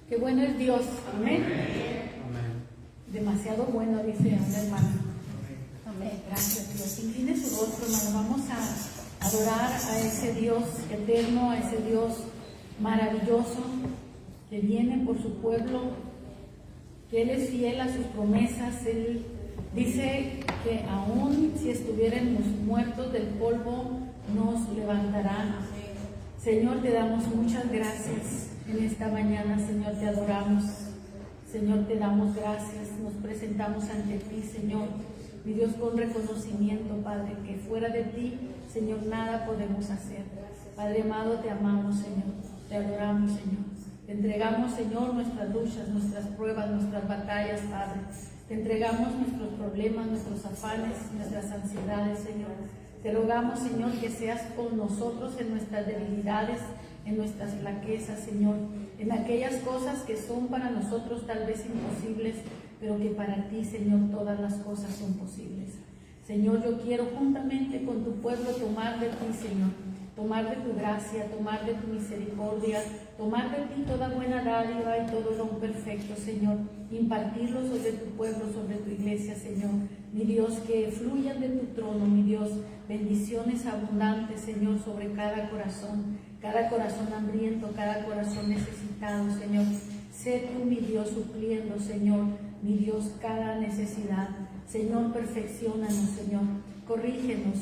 Qué bueno es Dios. Amén. Demasiado bueno, dice un hermano. Amén. Gracias, Dios. Incline su rostro, hermano. Vamos a adorar a ese Dios eterno, a ese Dios maravilloso que viene por su pueblo, que Él es fiel a sus promesas. Él dice que aún si estuviéramos muertos del polvo, nos levantará. Señor, te damos muchas gracias en esta mañana. Señor, te adoramos. Señor, te damos gracias. Nos presentamos ante ti, Señor. Mi Dios, con reconocimiento, Padre, que fuera de ti, Señor, nada podemos hacer. Padre amado, te amamos, Señor. Te adoramos, Señor. Te entregamos, Señor, nuestras luchas, nuestras pruebas, nuestras batallas, Padre. Te entregamos nuestros problemas, nuestros afanes, nuestras ansiedades, Señor. Te rogamos, Señor, que seas con nosotros en nuestras debilidades, en nuestras flaquezas, Señor, en aquellas cosas que son para nosotros tal vez imposibles, pero que para ti, Señor, todas las cosas son posibles. Señor, yo quiero juntamente con tu pueblo tomar de ti, Señor, tomar de tu gracia, tomar de tu misericordia, tomar de ti toda buena dádiva y todo don perfecto, Señor, impartirlo sobre tu pueblo, sobre tu iglesia, Señor. Mi Dios, que fluyan de tu trono, mi Dios, bendiciones abundantes, Señor, sobre cada corazón hambriento, cada corazón necesitado, Señor. Sé tú, mi Dios, supliendo, Señor, mi Dios, cada necesidad. Señor, perfecciónanos, Señor, corrígenos,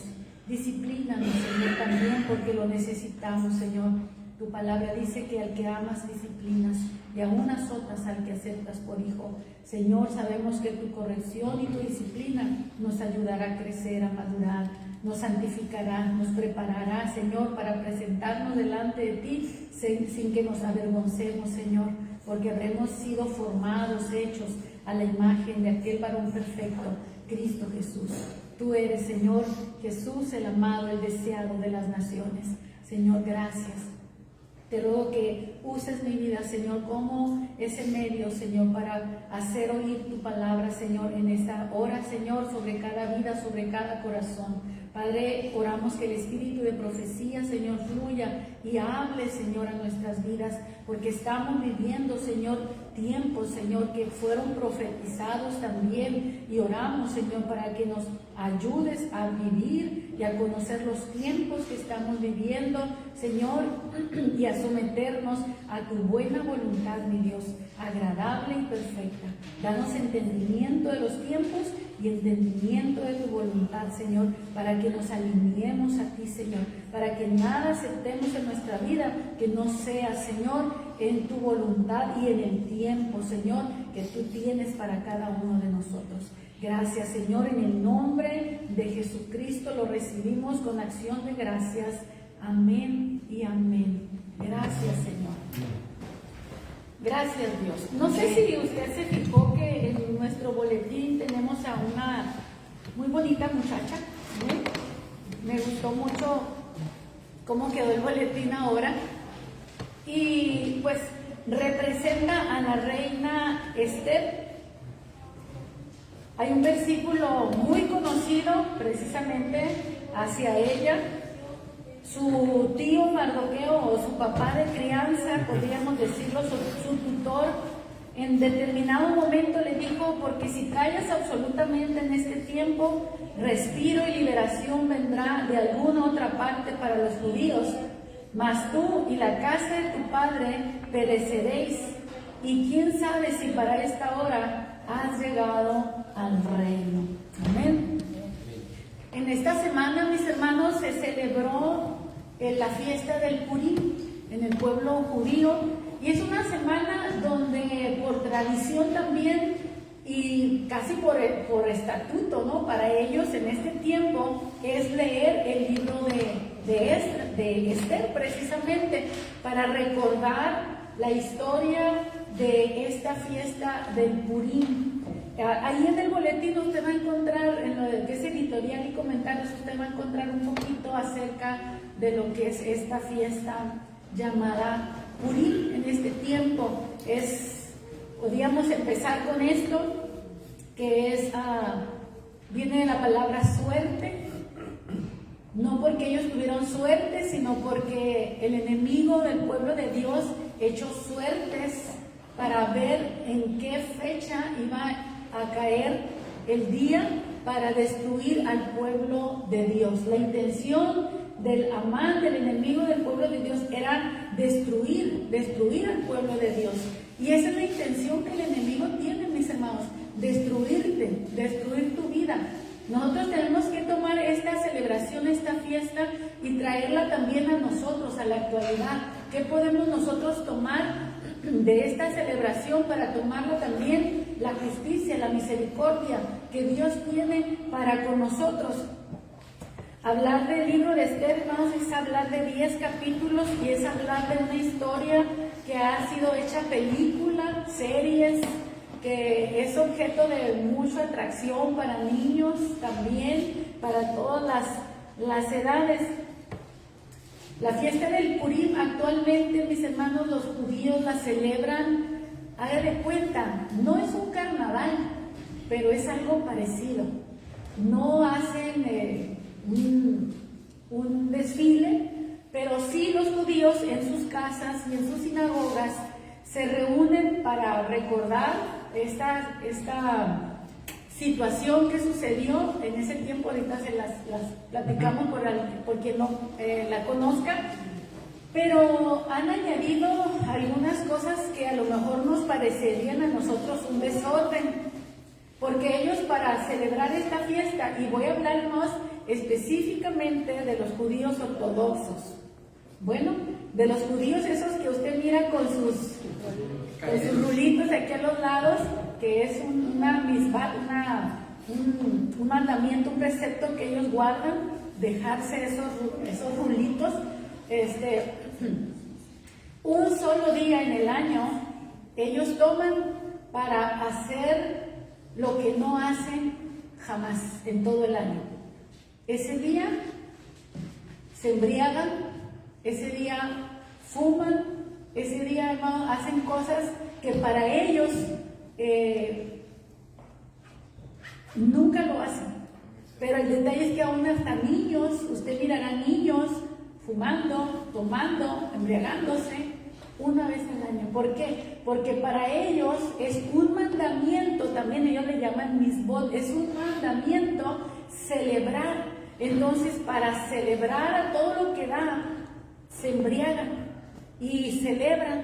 disciplínanos, Señor, también porque lo necesitamos, Señor. Tu palabra dice que al que amas disciplinas y aún azotas al que aceptas por hijo. Señor, sabemos que tu corrección y tu disciplina nos ayudará a crecer, a madurar, nos santificará, nos preparará, Señor, para presentarnos delante de ti sin que nos avergoncemos, Señor, porque habremos sido formados, hechos a la imagen de aquel varón perfecto, Cristo Jesús. Tú eres, Señor, Jesús, el amado, el deseado de las naciones. Señor, gracias. Te ruego que uses mi vida, Señor, como ese medio, Señor, para hacer oír tu palabra, Señor, en esta hora, Señor, sobre cada vida, sobre cada corazón. Padre, oramos que el espíritu de profecía, Señor, fluya y hable, Señor, a nuestras vidas, porque estamos viviendo, Señor, tiempos, Señor, que fueron profetizados también, y oramos, Señor, para que nos ayudes a vivir y a conocer los tiempos que estamos viviendo, Señor, y a someternos a tu buena voluntad, mi Dios, agradable y perfecta. Danos entendimiento de los tiempos y entendimiento de tu voluntad, Señor, para que nos alineemos a ti, Señor, para que nada aceptemos en nuestra vida que no sea, Señor, en tu voluntad y en el tiempo, Señor, que tú tienes para cada uno de nosotros. Gracias, Señor, en el nombre de Jesucristo lo recibimos con acción de gracias. Amén y amén. Gracias, Señor. Gracias, Dios. No sé si usted se fijó que en nuestro boletín tenemos a una muy bonita muchacha. Me gustó mucho cómo quedó el boletín ahora. Y pues representa a la reina Esther. Hay un versículo muy conocido precisamente hacia ella. Su tío Mardoqueo, o su papá de crianza, podríamos decirlo, su tutor, en determinado momento le dijo: porque si callas absolutamente en este tiempo, respiro y liberación vendrá de alguna otra parte para los judíos, mas tú y la casa de tu padre pereceréis, y quién sabe si para esta hora has llegado al reino. Amén. En esta semana, mis hermanos, se celebró la fiesta del Purim en el pueblo judío, y es una semana donde por tradición también y casi por estatuto, ¿no?, para ellos en este tiempo es leer el libro de Esther, precisamente para recordar la historia de esta fiesta del Purim. Ahí en el boletín usted va a encontrar, en lo que es editorial y comentarios, usted va a encontrar un poquito acerca de lo que es esta fiesta llamada Purim en este tiempo. Podríamos empezar con esto, que viene de la palabra suerte, no porque ellos tuvieron suerte, sino porque el enemigo del pueblo de Dios echó suertes para ver en qué fecha iba a caer el día para destruir al pueblo de Dios. La intención del Amán, del enemigo del pueblo de Dios, era destruir al pueblo de Dios. Y esa es la intención que el enemigo tiene, mis hermanos, destruirte, destruir tu vida. Nosotros tenemos que tomar esta celebración, esta fiesta, y traerla también a nosotros, a la actualidad. ¿Qué podemos nosotros tomar de esta celebración para tomarlo también? La justicia, la misericordia que Dios tiene para con nosotros. Hablar del libro de Esther, hermanos, es hablar de 10 capítulos y es hablar de una historia que ha sido hecha película, series, que es objeto de mucha atracción para niños también, para todas las edades. La fiesta del Purim actualmente, mis hermanos, los judíos la celebran, haga de cuenta, no es un carnaval, pero es algo parecido. No hacen un desfile, pero sí los judíos en sus casas y en sus sinagogas se reúnen para recordar esta situación que sucedió en ese tiempo. Ahorita se las platicamos por quien no la conozca, pero han añadido algunas cosas que a lo mejor nos parecerían a nosotros un desorden, porque ellos, para celebrar esta fiesta, y voy a hablar más específicamente de los judíos ortodoxos, bueno, de los judíos esos que usted mira con sus rulitos aquí a los lados, que es un mandamiento, un precepto que ellos guardan, dejarse esos rulitos, un solo día en el año, ellos toman para hacer lo que no hacen jamás en todo el año. Ese día se embriagan, ese día fuman, ese día, hermano, hacen cosas que para ellos nunca lo hacen. Pero el detalle es que aún hasta niños, usted mirará niños fumando, tomando, embriagándose una vez al año. ¿Por qué? Porque para ellos es un mandamiento, también ellos le llaman misbot, es un mandamiento celebrar. Entonces, para celebrar a todo lo que da, se embriagan y celebran,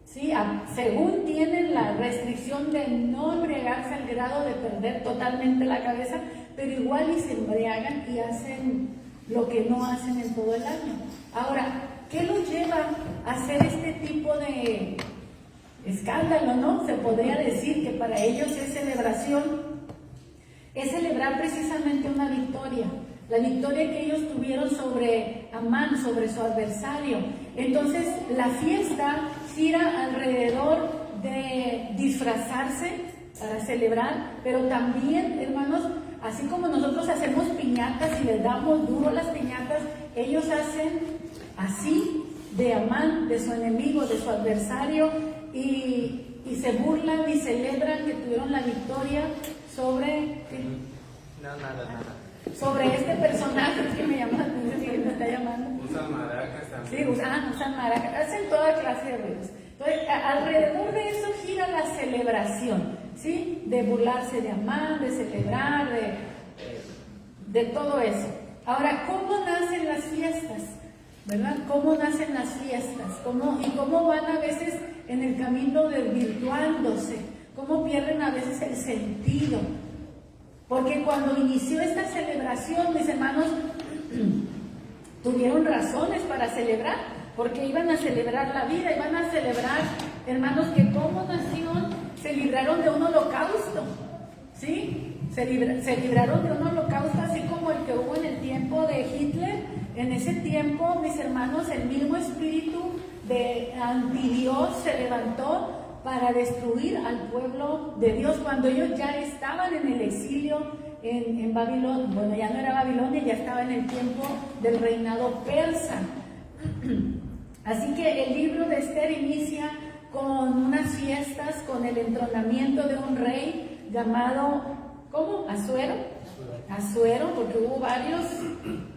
¿sí? Según tienen la restricción de no embriagarse al grado de perder totalmente la cabeza, pero igual y se embriagan y hacen lo que no hacen en todo el año. Ahora, ¿qué los lleva a hacer este tipo de escándalo, no? Se podría decir que para ellos es celebración, es celebrar precisamente una victoria, la victoria que ellos tuvieron sobre Amán, sobre su adversario. Entonces, la fiesta gira alrededor de disfrazarse para celebrar, pero también, hermanos, así como nosotros hacemos piñatas y les damos duro a las piñatas, ellos hacen así de Amán, de su enemigo, de su adversario, y se burlan y celebran que tuvieron la victoria sobre... sobre este personaje que me llama, me está llamando. Usan maracas también. Sí, usan maracas, hacen toda clase de ruidos. Entonces, alrededor de eso gira la celebración, ¿sí? De burlarse de Amán, de celebrar, de todo eso. Ahora, ¿cómo nacen las fiestas? ¿Verdad? ¿Cómo nacen las fiestas? ¿Y cómo van a veces en el camino desvirtuándose? ¿Cómo pierden a veces el sentido? Porque cuando inició esta celebración, mis hermanos tuvieron razones para celebrar, porque iban a celebrar la vida, iban a celebrar, hermanos, que como nación se libraron de un holocausto, ¿sí? Se libraron de un holocausto así como el que hubo en el tiempo de Hitler. En ese tiempo, mis hermanos, el mismo espíritu de antidios se levantó para destruir al pueblo de Dios cuando ellos ya estaban en el exilio en Babilonia. Bueno, ya no era Babilonia, ya estaba en el tiempo del reinado persa. Así que el libro de Esther inicia con unas fiestas, con el entronamiento de un rey llamado, ¿cómo? Asuero, porque hubo varios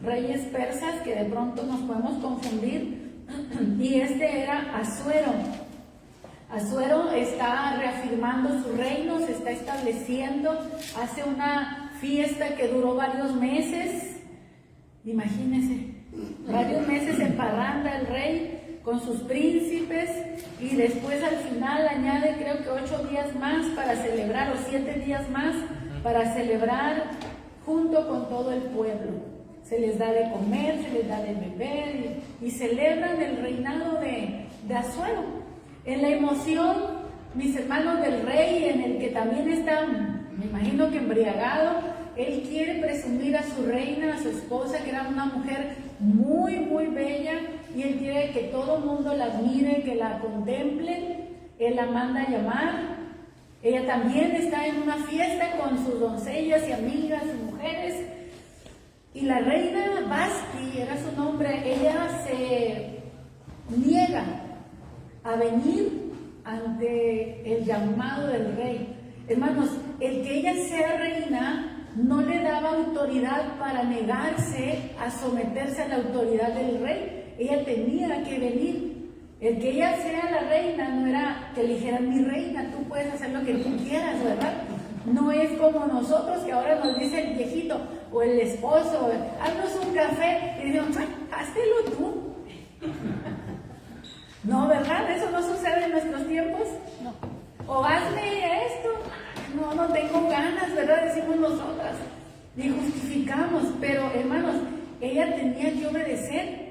reyes persas que de pronto nos podemos confundir, y este era Asuero. Asuero está reafirmando su reino, se está estableciendo, hace una fiesta que duró varios meses, imagínense, varios meses en parranda el rey con sus príncipes, y después al final añade creo que 8 días más para celebrar, o 7 días más para celebrar junto con todo el pueblo. Se les da de comer, se les da de beber y celebran el reinado de Asuero. En la emoción, mis hermanos, del rey, en el que también está, me imagino que embriagado, él quiere presumir a su reina, a su esposa, que era una mujer muy, muy bella, y él quiere que todo el mundo la admire, que la contemple. Él la manda a llamar. Ella también está en una fiesta con sus doncellas y amigas y mujeres. Y la reina Vasti, era su nombre, ella se niega a venir ante el llamado del rey. Hermanos, el que ella sea reina no le daba autoridad para negarse a someterse a la autoridad del rey. Ella tenía que venir. El que ella sea la reina no era que le dijeran: mi reina, tú puedes hacer lo que tú quieras, ¿verdad? No es como nosotros, que ahora nos dice el viejito o el esposo: haznos un café, y dicen: háztelo tú. No, ¿verdad? Eso no sucede en nuestros tiempos. No. O hazme esto. No tengo ganas, ¿verdad? Decimos nosotras. Y justificamos. Pero, hermanos, ella tenía que obedecer.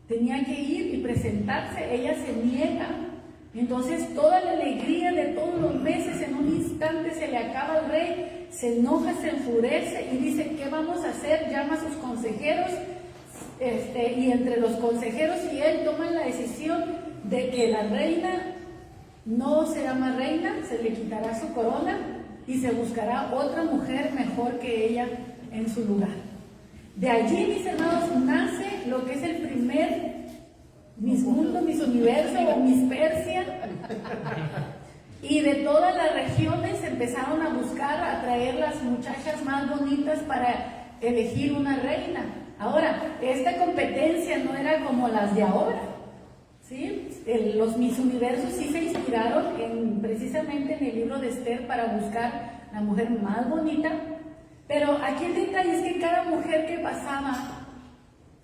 Tenía que ir y presentarse. Ella se niega. Entonces, toda la alegría de todos los meses, en un instante se le acaba al rey. Se enoja, se enfurece y dice: ¿qué vamos a hacer? Llama a sus consejeros. Y entre los consejeros y él toman la decisión de que la reina no será más reina, se le quitará su corona y se buscará otra mujer mejor que ella en su lugar. De allí, mis hermanos, nace lo que es el primer Miss Mundo, Miss Universo o Miss Persia. Y de todas las regiones empezaron a buscar, a traer las muchachas más bonitas para elegir una reina. Ahora, esta competencia no era como las de ahora, ¿sí? Los Miss Universos sí se inspiraron precisamente en el libro de Esther para buscar la mujer más bonita, pero aquí el detalle es que cada mujer que pasaba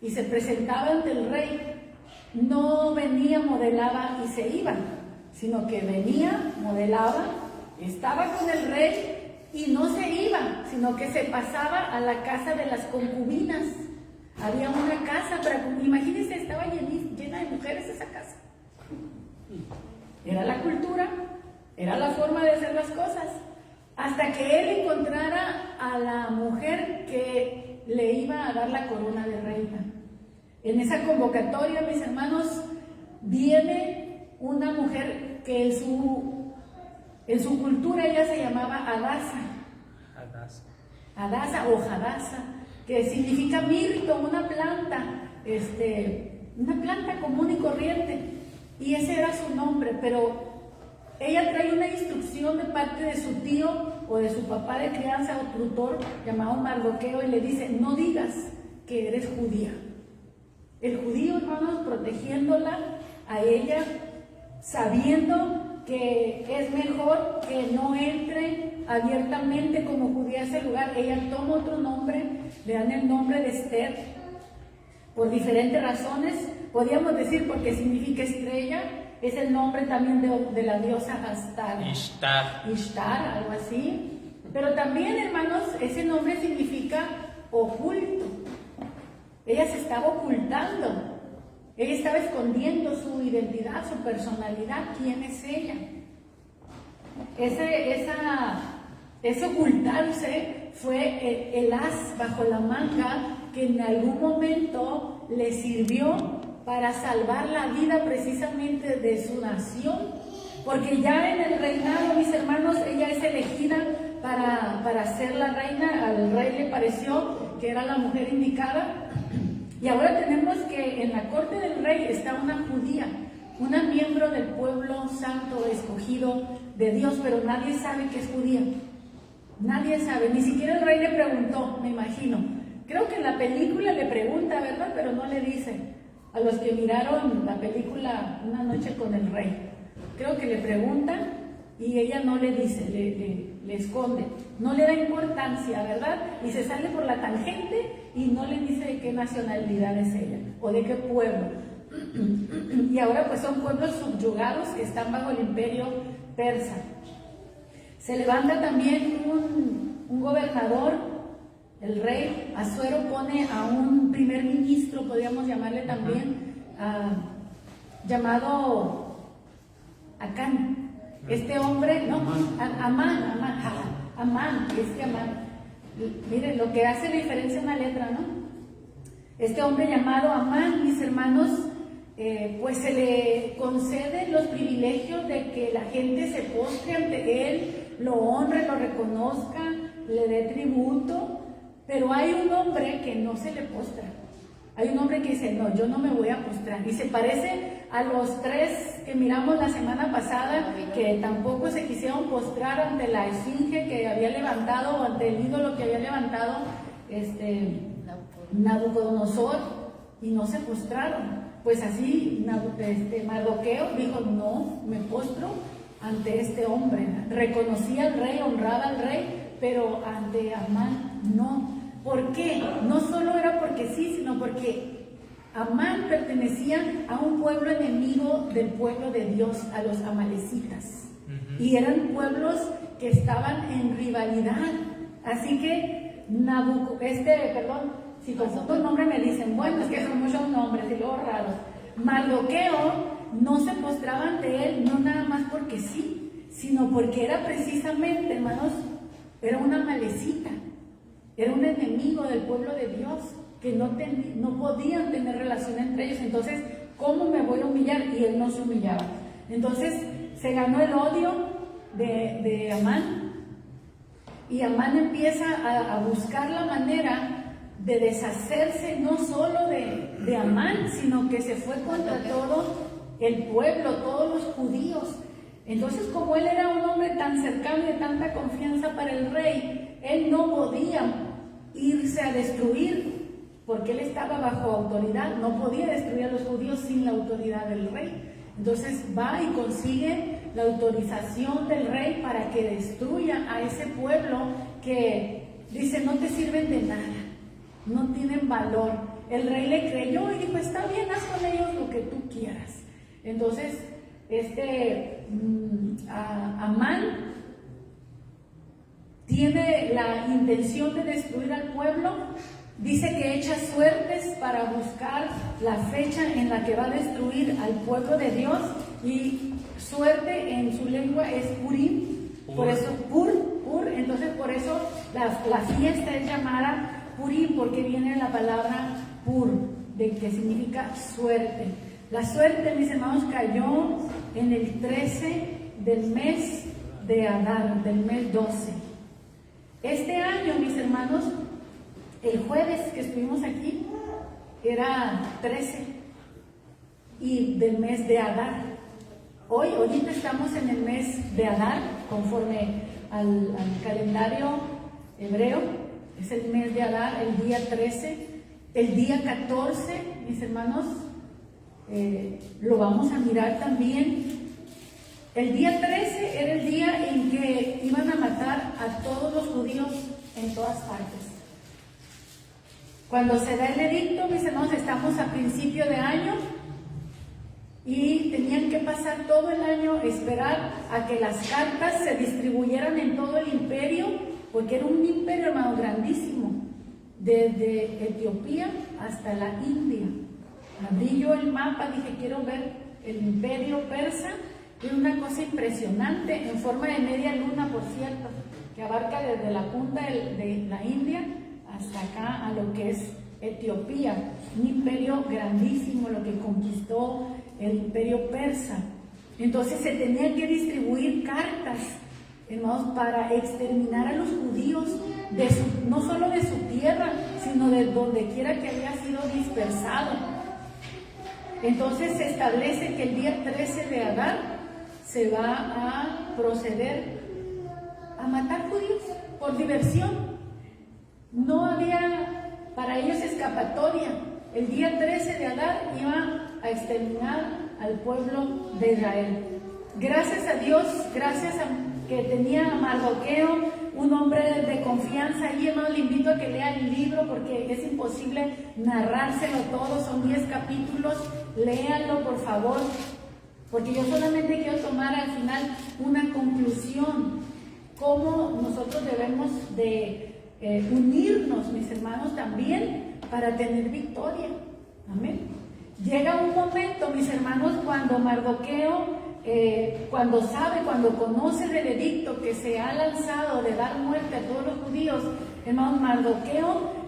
y se presentaba ante el rey no venía, modelaba y se iba, sino que venía, modelaba, estaba con el rey y no se iba, sino que se pasaba a la casa de las concubinas. Había una casa, pero imagínense, estaba llena de mujeres esa casa. Era la cultura, era la forma de hacer las cosas, hasta que él encontrara a la mujer que le iba a dar la corona de reina. En esa convocatoria, mis hermanos, viene una mujer que en su cultura ella se llamaba Hadasa. Hadasa o Hadasa, que significa mirto, una planta común y corriente, y ese era su nombre. Pero ella trae una instrucción de parte de su tío o de su papá de crianza o tutor llamado Mardoqueo, y le dice: no digas que eres judía. El judío, hermanos, protegiéndola a ella, sabiendo que es mejor que no entre abiertamente como judía a ese lugar. Ella toma otro nombre, le dan el nombre de Esther, por diferentes razones. Podríamos decir porque significa estrella, es el nombre también de la diosa Ishtar, algo así. Pero también, hermanos, ese nombre significa oculto. Ella se estaba ocultando. Ella estaba escondiendo su identidad, su personalidad, quién es ella. Ese ocultarse fue el as bajo la manga que en algún momento le sirvió para salvar la vida precisamente de su nación. Porque ya en el reinado, mis hermanos, ella es elegida para ser la reina. Al rey le pareció que era la mujer indicada. Y ahora tenemos que en la corte del rey está una judía, una miembro del pueblo santo escogido de Dios, pero nadie sabe que es judía. Nadie sabe, ni siquiera el rey le preguntó, me imagino. Creo que en la película le pregunta, ¿verdad? Pero no le dice. A los que miraron la película Una noche con el rey, creo que le pregunta y ella no le dice, le esconde, no le da importancia, ¿verdad? Y se sale por la tangente y no le dice de qué nacionalidad es ella o de qué pueblo. Y ahora pues son pueblos subyugados que están bajo el imperio persa. Se levanta también un gobernador, el rey Asuero pone a un primer ministro, podríamos llamarle también, llamado Acán. Este hombre, no, Amán. Miren, lo que hace la diferencia una letra, ¿no? Este hombre llamado Amán, mis hermanos, pues se le conceden los privilegios de que la gente se postre ante él, lo honre, lo reconozca, le dé tributo, pero hay un hombre que no se le postra. Hay un hombre que dice, no, yo no me voy a postrar. Y se parece a los tres que miramos la semana pasada, que tampoco se quisieron postrar ante la esfinge que había levantado, o ante el ídolo que había levantado Nabucodonosor, y no se postraron. Pues así Mardoqueo dijo, no, me postro ante este hombre. Reconocía al rey, honraba al rey, pero ante Amán no. ¿Por qué? No solo era porque sí, sino porque Amán pertenecía a un pueblo enemigo del pueblo de Dios, a los amalecitas. Y eran pueblos que estaban en rivalidad. Así que si confundo el nombre me dicen, bueno, es que son muchos nombres y luego raros. Mardoqueo no se postraba ante él, no nada más porque sí, sino porque era precisamente, hermanos, era una amalecita. Era un enemigo del pueblo de Dios, que no podían tener relación entre ellos. Entonces, ¿cómo me voy a humillar? Y él no se humillaba. Entonces, se ganó el odio de Amán, y Amán empieza a buscar la manera de deshacerse no solo de Amán, sino que se fue contra todo el pueblo, todos los judíos. Entonces, como él era un hombre tan cercano y de tanta confianza para el rey, él no podía irse a destruir, porque él estaba bajo autoridad, no podía destruir a los judíos sin la autoridad del rey. Entonces va y consigue la autorización del rey para que destruya a ese pueblo que dice, no te sirven de nada, no tienen valor. El rey le creyó y dijo, está bien, haz con ellos lo que tú quieras. Entonces, Amán tiene la intención de destruir al pueblo. Dice que echa suertes para buscar la fecha en la que va a destruir al pueblo de Dios, y suerte en su lengua es Purim, por eso Pur, entonces por eso la fiesta es llamada Purim, porque viene la palabra Pur, de que significa suerte. La suerte, mis hermanos, cayó en el 13 del mes de Adar, del mes 12. Este año, mis hermanos, el jueves que estuvimos aquí era 13 y del mes de Adar. Ahorita estamos en el mes de Adar, conforme al calendario hebreo. Es el mes de Adar, el día 13. El día 14, mis hermanos, lo vamos a mirar también. El día 13 era el día en que iban a matar a todos los judíos en todas partes. Cuando se da el edicto, mis hermanos, estamos a principio de año y tenían que pasar todo el año, esperar a que las cartas se distribuyeran en todo el imperio, porque era un imperio, hermano, grandísimo, desde Etiopía hasta la India. Abrí yo el mapa, dije, quiero ver el imperio persa. Es una cosa impresionante, en forma de media luna, por cierto, que abarca desde la punta de la India hasta acá a lo que es Etiopía. Un imperio grandísimo, lo que conquistó el imperio persa. Entonces se tenían que distribuir cartas, hermanos, para exterminar a los judíos, no solo de su tierra, sino de donde quiera que había sido dispersado. Entonces se establece que el día 13 de Adar se va a proceder a matar judíos por diversión. No había para ellos escapatoria. El día 13 de Adar iba a exterminar al pueblo de Israel. gracias a Dios, gracias a que tenía a Mardoqueo, un hombre de confianza. Y hermano, le invito a que lea el libro porque es imposible narrárselo todo, son 10 capítulos, léanlo por favor, porque yo solamente quiero tomar al final una conclusión, cómo nosotros debemos de unirnos, mis hermanos, también para tener victoria. Amén. Llega un momento, mis hermanos, cuando Mardoqueo, cuando conoce el edicto que se ha lanzado de dar muerte a todos los judíos, hermanos, Mardoqueo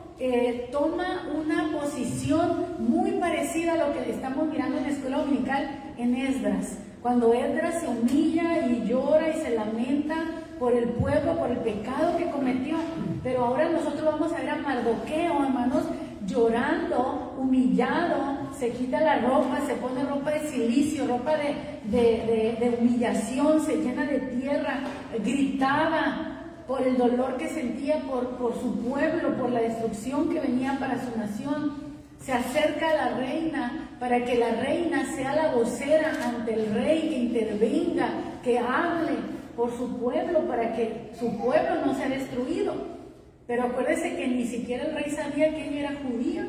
toma una posición muy parecida a lo que estamos mirando en la escuela dominical en Esdras. Cuando Esdras se humilla y llora y se lamenta por el pueblo, por el pecado que cometió. Pero ahora nosotros vamos a ver a Mardoqueo, hermanos, llorando, humillado, se quita la ropa, se pone ropa de cilicio, ropa de humillación, se llena de tierra, gritaba por el dolor que sentía por su pueblo, por la destrucción que venía para su nación. Se acerca a la reina para que la reina sea la vocera ante el rey, que intervenga, que hable por su pueblo para que su pueblo no sea destruido. Pero acuérdese que ni siquiera el rey sabía que ella era judía.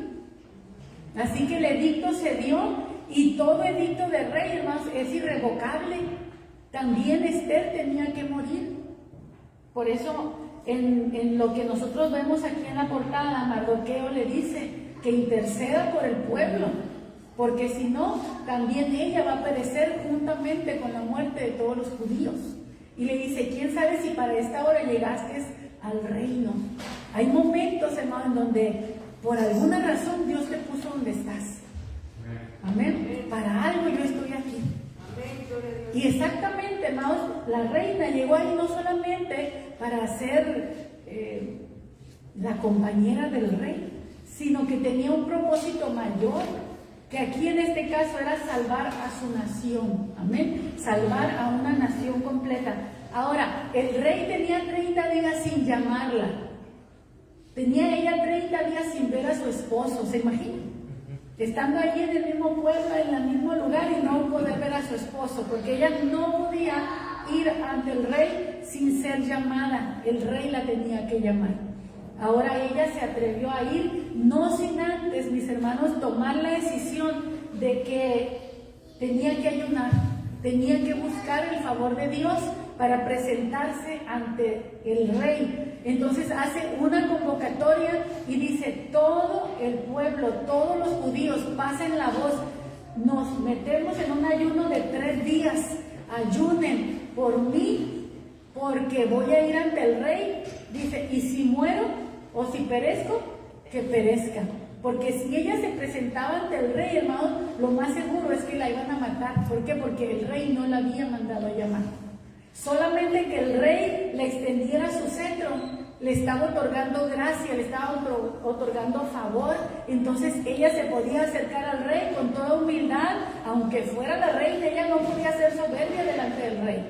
Así que el edicto se dio, y todo edicto del rey, hermanos, es irrevocable. También Esther tenía que morir. Por eso, en lo que nosotros vemos aquí en la portada, Mardoqueo le dice que interceda por el pueblo, porque si no, también ella va a perecer juntamente con la muerte de todos los judíos. Y le dice, ¿quién sabe si para esta hora llegaste al reino? Hay momentos, hermano, en donde por alguna razón Dios te puso donde estás. Amén. Para algo yo estoy aquí. Y exactamente, hermanos, la reina llegó ahí no solamente para ser la compañera del rey, sino que tenía un propósito mayor, que aquí en este caso era salvar a su nación. Amén. Salvar a una nación completa. Ahora, el rey tenía 30 días sin llamarla. Tenía ella 30 días sin ver a su esposo, ¿se imaginan? Estando allí en el mismo pueblo, en el mismo lugar, y no poder ver a su esposo, porque ella no podía ir ante el rey sin ser llamada. El rey la tenía que llamar. Ahora ella se atrevió a ir, no sin antes, mis hermanos, tomar la decisión de que tenía que ayunar, tenía que buscar el favor de Dios para presentarse ante el rey. Entonces hace una convocatoria y dice, todo el pueblo, todos los judíos, pasen la voz, nos metemos en un ayuno de 3 días, ayunen por mí, porque voy a ir ante el rey. Dice, y si muero o si perezco, que perezca. Porque si ella se presentaba ante el rey, hermano, lo más seguro es que la iban a matar. ¿Por qué? Porque el rey no la había mandado a llamar. Solamente que el rey le extendiera su cetro, le estaba otorgando gracia, le estaba otorgando favor. Entonces ella se podía acercar al rey con toda humildad, aunque fuera la reina, ella no podía ser soberbia delante del rey.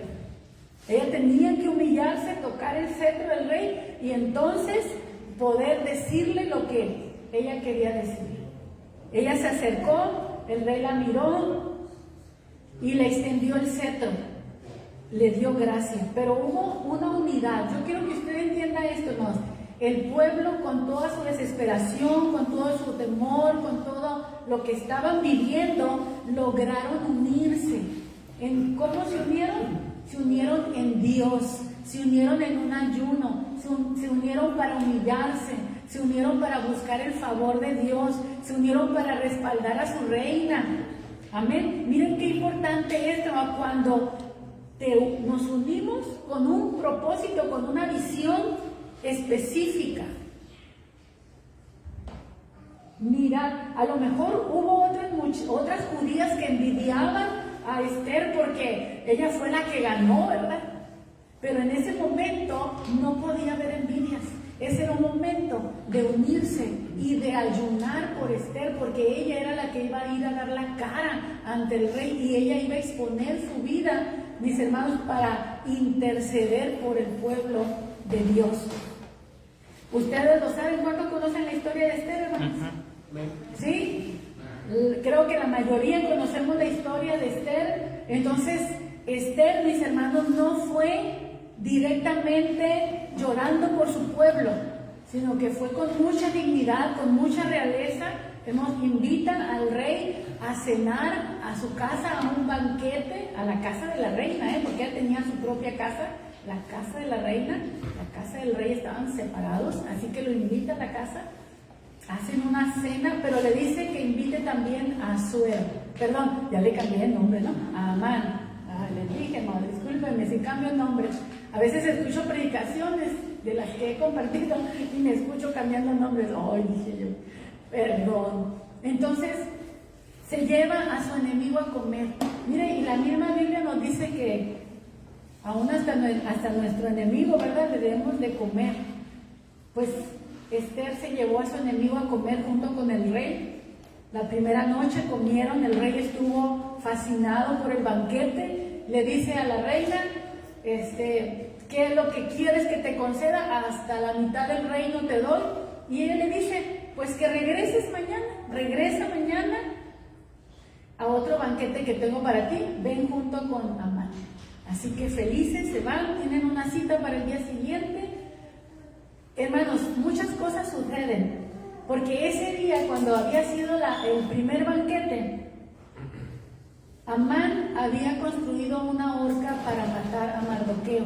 Ella tenía que humillarse, tocar el cetro del rey y entonces poder decirle lo que ella quería decir. Ella se acercó, el rey la miró y le extendió el cetro, le dio gracia, pero hubo una unidad. Yo quiero que usted entienda esto, hermanos. El pueblo, con toda su desesperación, con todo su temor, con todo lo que estaban viviendo, lograron unirse. ¿Cómo se unieron? Se unieron en Dios, se unieron en un ayuno, se unieron para humillarse, se unieron para buscar el favor de Dios, se unieron para respaldar a su reina. Amén. Miren qué importante es cuando nos unimos con un propósito, con una visión específica. Mira, a lo mejor hubo otras judías que envidiaban a Esther porque ella fue la que ganó, ¿verdad? Pero en ese momento no podía haber envidias. Ese era un momento de unirse y de ayunar por Esther, porque ella era la que iba a ir a dar la cara ante el rey y ella iba a exponer su vida, mis hermanos, para interceder por el pueblo de Dios. Ustedes lo saben, ¿cuánto conocen la historia de Esther, hermanos? ¿Sí? Creo que la mayoría conocemos la historia de Esther. Entonces, Esther, mis hermanos, no fue directamente llorando por su pueblo, sino que fue con mucha dignidad, con mucha realeza. Invita al rey a cenar a su casa, a un banquete, a la casa de la reina, porque ella tenía su propia casa, la casa de la reina, la casa del rey estaban separados, así que lo invita a la casa, hacen una cena, pero le dice que invite también a Asuero, perdón, ya le cambié el nombre, ¿no? A Amán. Les dije, no, discúlpenme si cambio el nombre. A veces escucho predicaciones de las que he compartido y me escucho cambiando nombres. Ay, dije yo, perdón. Entonces, se lleva a su enemigo a comer. Mire, y la misma Biblia nos dice que aún hasta nuestro enemigo, ¿verdad?, le debemos de comer. Pues Esther se llevó a su enemigo a comer junto con el rey. La primera noche comieron, el rey estuvo fascinado por el banquete. Le dice a la reina, ¿qué es lo que quieres que te conceda? Hasta la mitad del reino te doy. Y ella le dice, pues que regreses mañana, regresa mañana a otro banquete que tengo para ti, ven junto con Amán. Así que felices se van, tienen una cita para el día siguiente. Hermanos, muchas cosas suceden, porque ese día, cuando había sido el primer banquete, Amán había construido una horca para matar a Mardoqueo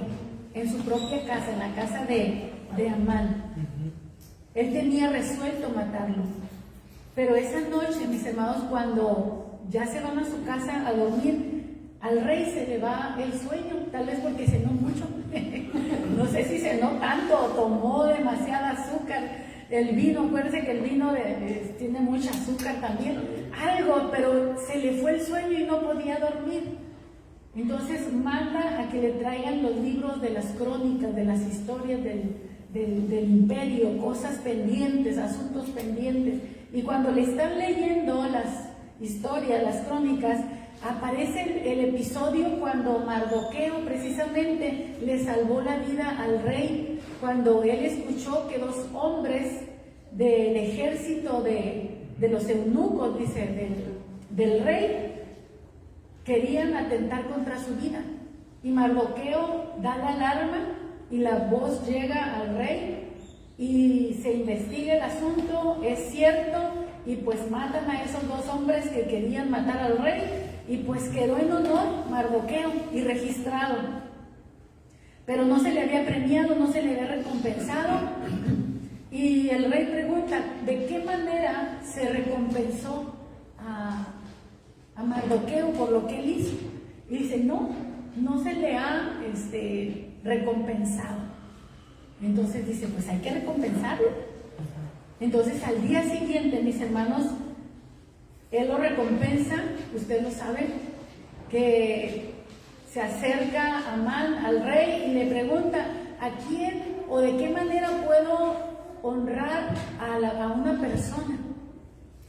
en su propia casa, en la casa de Amán. Él tenía resuelto matarlo. Pero esa noche, mis hermanos, cuando ya se van a su casa a dormir, al rey se le va el sueño, tal vez porque cenó mucho. No sé si cenó tanto o tomó demasiada azúcar. El vino, acuérdense que el vino tiene mucho azúcar también, algo, pero se le fue el sueño y no podía dormir. Entonces manda a que le traigan los libros de las crónicas, de las historias del imperio, cosas pendientes, asuntos pendientes. Y cuando le están leyendo las historias, las crónicas, aparece el episodio cuando Mardoqueo precisamente le salvó la vida al rey, cuando él escuchó que dos hombres del ejército de los eunucos, dice, del rey, querían atentar contra su vida. Y Mardoqueo da la alarma y la voz llega al rey y se investiga el asunto, es cierto, y pues matan a esos dos hombres que querían matar al rey, y pues quedó en honor Mardoqueo y registrado. Pero no se le había premiado, no se le había recompensado. Y el rey pregunta, ¿de qué manera se recompensó a Mardoqueo por lo que él hizo? Y dice, no se le ha recompensado. Entonces dice, pues hay que recompensarlo. Entonces al día siguiente, mis hermanos, él lo recompensa, ustedes lo saben, que se acerca Amán al rey y le pregunta, ¿a quién o de qué manera puedo honrar a una persona?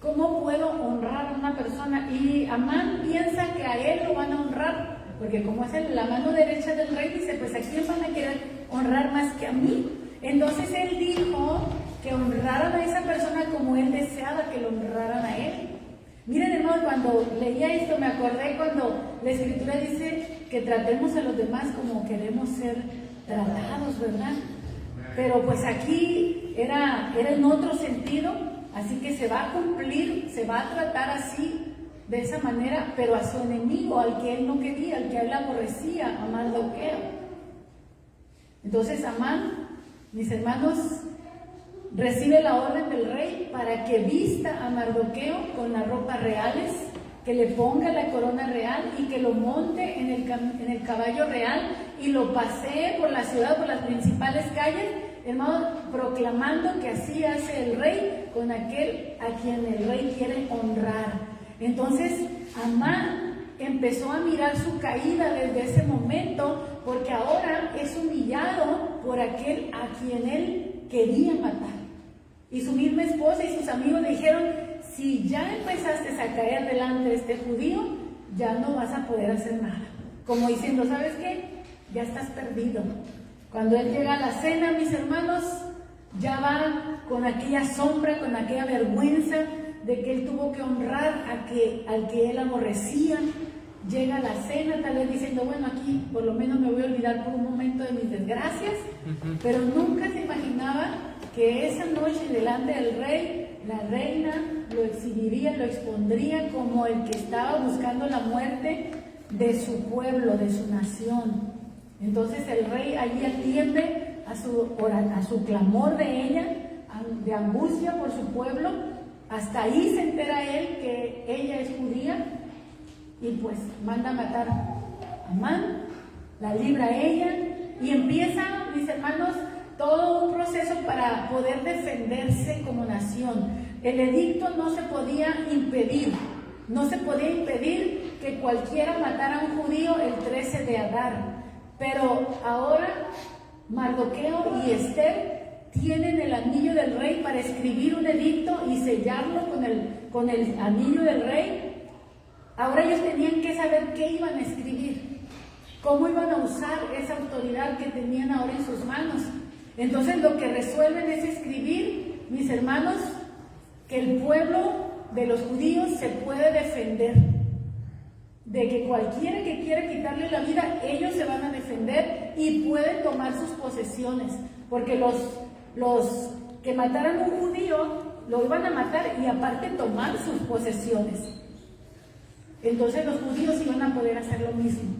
¿Cómo puedo honrar a una persona? Y Amán piensa que a él lo van a honrar, porque como es la mano derecha del rey, dice, pues ¿a quién van a querer honrar más que a mí? Entonces él dijo que honraran a esa persona como él deseaba que lo honraran a él. Miren, hermanos, cuando leía esto me acordé cuando la Escritura dice que tratemos a los demás como queremos ser tratados, ¿verdad? Pero pues aquí era en otro sentido, así que se va a cumplir, se va a tratar así, de esa manera, pero a su enemigo, al que él no quería, al que él aborrecía, a Mardoqueo. Entonces Amán, mis hermanos, recibe la orden del rey para que vista a Mardoqueo con las ropas reales, que le ponga la corona real y que lo monte en el caballo real y lo pasee por la ciudad, por las principales calles, hermanos, proclamando que así hace el rey con aquel a quien el rey quiere honrar. Entonces Amán empezó a mirar su caída desde ese momento, porque ahora es humillado por aquel a quien él quería matar. Y su misma esposa y sus amigos le dijeron, si ya empezaste a caer delante de este judío, ya no vas a poder hacer nada. Como diciendo, ¿sabes qué? Ya estás perdido. Cuando él llega a la cena, mis hermanos, ya va con aquella sombra, con aquella vergüenza de que él tuvo que honrar al que él aborrecía. llega a la cena, tal vez diciendo, bueno, aquí por lo menos me voy a olvidar por un momento de mis desgracias, pero nunca se imaginaba que esa noche delante del rey, la reina lo exhibiría, lo expondría como el que estaba buscando la muerte de su pueblo, de su nación. Entonces el rey allí atiende a su clamor de ella, de angustia por su pueblo. Hasta ahí se entera él que ella es judía y pues manda a matar a Amán, la libra a ella y empieza, mis hermanos, todo un proceso para poder defenderse como nación. El edicto no se podía impedir que cualquiera matara a un judío el 13 de Adar. Pero ahora Mardoqueo y Esther tienen el anillo del rey para escribir un edicto y sellarlo con el anillo del rey. Ahora ellos tenían que saber qué iban a escribir, cómo iban a usar esa autoridad que tenían ahora en sus manos. Entonces lo que resuelven es escribir, mis hermanos, que el pueblo de los judíos se puede defender, de que cualquiera que quiera quitarle la vida, ellos se van a defender y pueden tomar sus posesiones, porque los que mataran a un judío lo iban a matar y aparte tomar sus posesiones. Entonces los judíos iban a poder hacer lo mismo,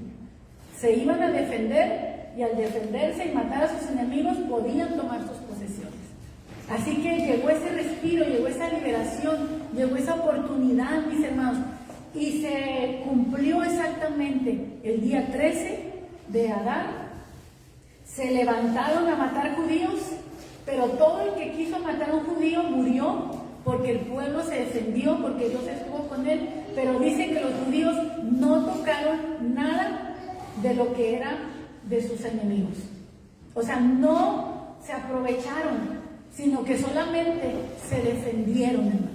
se iban a defender y al defenderse y matar a sus enemigos podían tomar sus posesiones. Así que llegó ese respiro, llegó esa liberación, llegó esa oportunidad, mis hermanos, y se cumplió exactamente el día 13 de Adar. Se levantaron a matar judíos, pero todo el que quiso matar a un judío murió porque el pueblo se defendió, porque Dios estuvo con él. Pero dice que los judíos no tocaron nada de lo que era de sus enemigos. O sea, no se aprovecharon, sino que solamente se defendieron, hermanos.